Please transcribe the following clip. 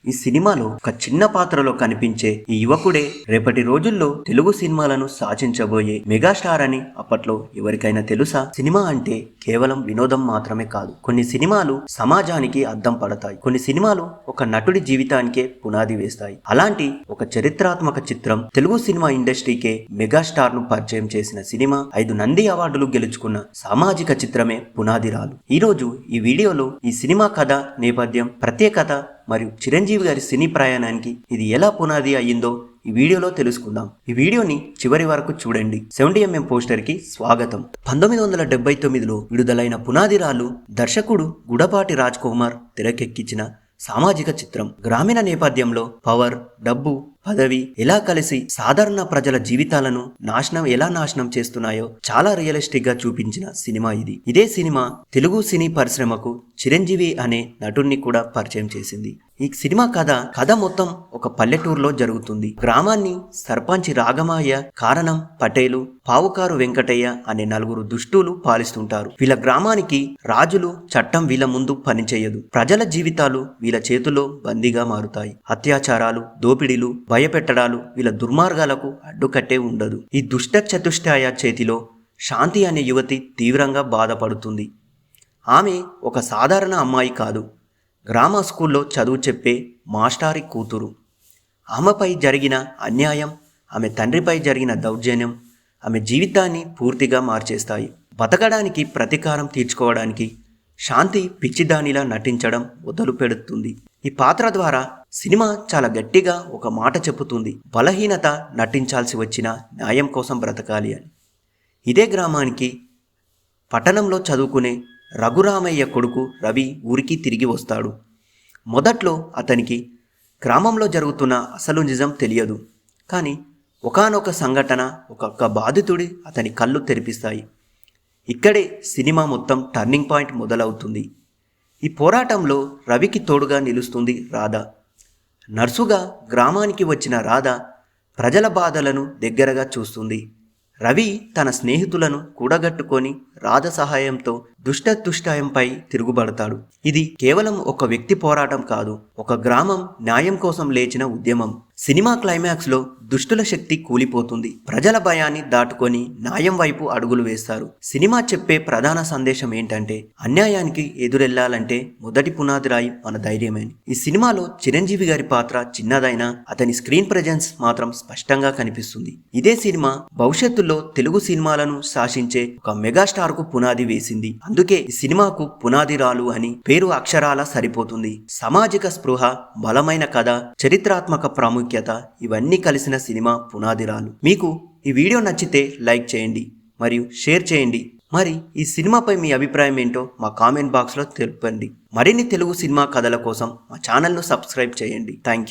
ఈ సినిమాలో ఒక చిన్న పాత్రలో కనిపించే ఈ యువకుడే రేపటి రోజుల్లో తెలుగు సినిమాలను శాసించబోయే మెగాస్టార్ అని అప్పట్లో ఎవరికైనా తెలుసా? సినిమా అంటే కేవలం వినోదం మాత్రమే కాదు. కొన్ని సినిమాలు సమాజానికి అద్దం పడతాయి. కొన్ని సినిమాలు ఒక నటుడి జీవితానికే పునాది వేస్తాయి. అలాంటి ఒక చరిత్రాత్మక చిత్రం తెలుగు సినిమా ఇండస్ట్రీకే మెగాస్టార్ ను పరిచయం చేసిన సినిమా 5 నంది అవార్డులు గెలుచుకున్న సామాజిక చిత్రమే పునాదిరాలు. ఈరోజు ఈ వీడియోలో ఈ సినిమా కథ, నేపథ్యం, ప్రత్యేకత మరియు చిరంజీవి గారి సినీ ప్రయాణానికి ఇది ఎలా పునాది అయ్యిందో ఈ వీడియోలో తెలుసుకుందాం. ఈ వీడియోని చివరి వరకు చూడండి. 70mm పోస్టర్ కి స్వాగతం. 1979లో విడుదలైన పునాదిరాలు దర్శకుడు గుడపాటి రాజ్ కుమార్ తెరకెక్కించిన సామాజిక చిత్రం. గ్రామీణ నేపథ్యంలో పవర్, డబ్బు, పదవి ఎలా కలిసి సాధారణ ప్రజల జీవితాలను ఎలా నాశనం చేస్తున్నాయో చాలా రియలిస్టిక్ గా చూపించిన సినిమా ఇది. ఇదే సినిమా తెలుగు సినీ పరిశ్రమకు చిరంజీవి అనే నటుడిని కూడా పరిచయం చేసింది. ఈ సినిమా కథ మొత్తం ఒక పల్లెటూరులో జరుగుతుంది. గ్రామాన్ని సర్పంచ్ రాగమయ్య, కారణం పటేలు, పావుకారు వెంకటయ్య అనే 4 దుష్టులు పాలిస్తుంటారు. వీళ్ళ గ్రామానికి రాజులు, చట్టం వీళ్ళ ముందు పనిచేయదు. ప్రజల జీవితాలు వీళ్ళ చేతుల్లో బందీగా మారుతాయి. అత్యాచారాలు, దోపిడీలు, భయపెట్టడాలు వీళ్ళ దుర్మార్గాలకు అడ్డుకట్టే ఉండదు. ఈ దుష్ట చతుష్టయ చేతిలో శాంతి అనే యువతి తీవ్రంగా బాధపడుతుంది. ఆమె ఒక సాధారణ అమ్మాయి కాదు, గ్రామ స్కూల్లో చదువు చెప్పే మాస్టారి కూతురు. ఆమెపై జరిగిన అన్యాయం, ఆమె తండ్రిపై జరిగిన దౌర్జన్యం ఆమె జీవితాన్ని పూర్తిగా మార్చేస్తాయి. బతకడానికి, ప్రతీకారం తీర్చుకోవడానికి శాంతి పిచ్చిదానిలా నటించడం మొదలు పెడుతుంది. ఈ పాత్ర ద్వారా సినిమా చాలా గట్టిగా ఒక మాట చెబుతుంది: బలహీనత నటించాల్సి వచ్చిన న్యాయం కోసం బ్రతకాలి అని. ఇదే గ్రామానికి పట్టణంలో చదువుకునే రఘురామయ్య కొడుకు రవి ఊరికి తిరిగి వస్తాడు. మొదట్లో అతనికి గ్రామంలో జరుగుతున్న అసలు నిజం తెలియదు. కానీ ఒకానొక సంఘటన, ఒక్కొక్క బాధితుడి అతని కళ్ళు తెరిపిస్తాయి. ఇక్కడే సినిమా మొత్తం టర్నింగ్ పాయింట్ మొదలవుతుంది. ఈ పోరాటంలో రవికి తోడుగా నిలుస్తుంది రాధ. నర్సుగా గ్రామానికి వచ్చిన రాధ ప్రజల బాధలను దగ్గరగా చూస్తుంది. రవి తన స్నేహితులను కూడగట్టుకొని రాధ సహాయంతో దుష్టతుష్టాయంపై తిరుగుబడతాడు. ఇది కేవలం ఒక వ్యక్తి పోరాటం కాదు, ఒక గ్రామం న్యాయం కోసం లేచిన ఉద్యమం. సినిమా క్లైమాక్స్ లో దుష్టుల శక్తి కూలిపోతుంది. ప్రజల భయాన్ని దాటుకొని న్యాయం వైపు అడుగులు వేస్తారు. సినిమా చెప్పే ప్రధాన సందేశం ఏంటంటే, అన్యాయానికి ఎదురెళ్లాలంటే మొదటి పునాది రాయి మన ధైర్యమే. ఈ సినిమాలో చిరంజీవి గారి పాత్ర చిన్నదైనా అతని స్క్రీన్ ప్రెజెన్స్ మాత్రం స్పష్టంగా కనిపిస్తుంది. ఇదే సినిమా భవిష్యత్తులో తెలుగు సినిమాలను శాసించే ఒక మెగాస్టార్ కు పునాది వేసింది. అందుకే ఈ సినిమాకు పునాదిరాలు అని పేరు అక్షరాల సరిపోతుంది. సామాజిక స్పృహ, బలమైన కథ, చరిత్రాత్మక ప్రాముఖ్యత ఇవన్నీ కలిసిన సినిమా పునాదిరాలు. మీకు ఈ వీడియో నచ్చితే లైక్ చేయండి మరియు షేర్ చేయండి. మరి ఈ సినిమాపై మీ అభిప్రాయం ఏంటో మా కామెంట్ బాక్స్లో తెలపండి. మరిన్ని తెలుగు సినిమా కథల కోసం మా ఛానల్ను సబ్స్క్రైబ్ చేయండి. Thank you.